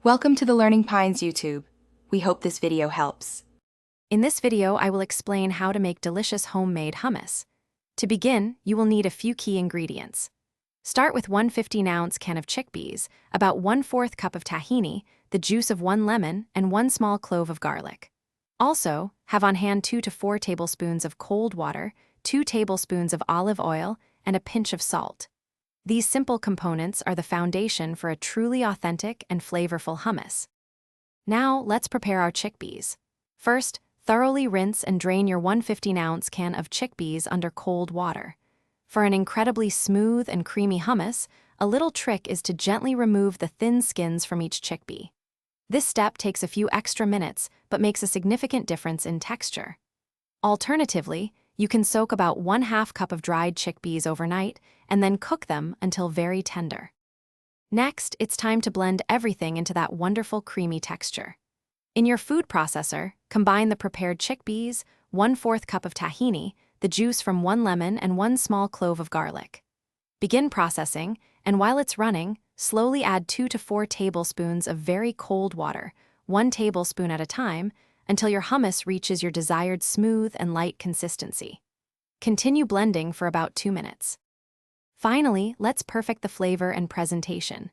Welcome to the Learning Pines YouTube. We hope this video helps. In this video, I will explain how to make delicious homemade hummus. To begin, you will need a few key ingredients. Start with 1 15-ounce can of chickpeas, about 1/4 cup of tahini, the juice of 1 lemon, and 1 small clove of garlic. Also, have on hand 2 to 4 tablespoons of cold water, 2 tablespoons of olive oil, and a pinch of salt. These simple components are the foundation for a truly authentic and flavorful hummus. Now, let's prepare our chickpeas. First, thoroughly rinse and drain your 1 15-ounce can of chickpeas under cold water. For an incredibly smooth and creamy hummus, a little trick is to gently remove the thin skins from each chickpea. This step takes a few extra minutes, but makes a significant difference in texture. Alternatively, you can soak about 1/2 cup of dried chickpeas overnight and then cook them until very tender. Next, it's time to blend everything into that wonderful creamy texture. In your food processor, combine the prepared chickpeas, 1/4 cup of tahini, the juice from 1 lemon, and 1 small clove of garlic. Begin processing, and while it's running, slowly add 2 to 4 tablespoons of very cold water, 1 tablespoon at a time, until your hummus reaches your desired smooth and light consistency. Continue blending for about 2 minutes. Finally, let's perfect the flavor and presentation.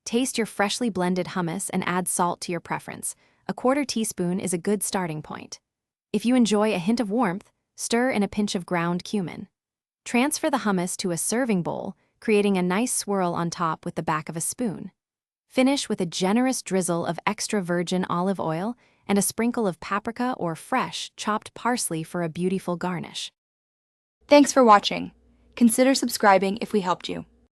Taste your freshly blended hummus and add salt to your preference. A 1/4 teaspoon is a good starting point. If you enjoy a hint of warmth, stir in a pinch of ground cumin. Transfer the hummus to a serving bowl, creating a nice swirl on top with the back of a spoon. Finish with a generous drizzle of extra virgin olive oil and a sprinkle of paprika or fresh, chopped parsley for a beautiful garnish. Thanks for watching. Consider subscribing if we helped you.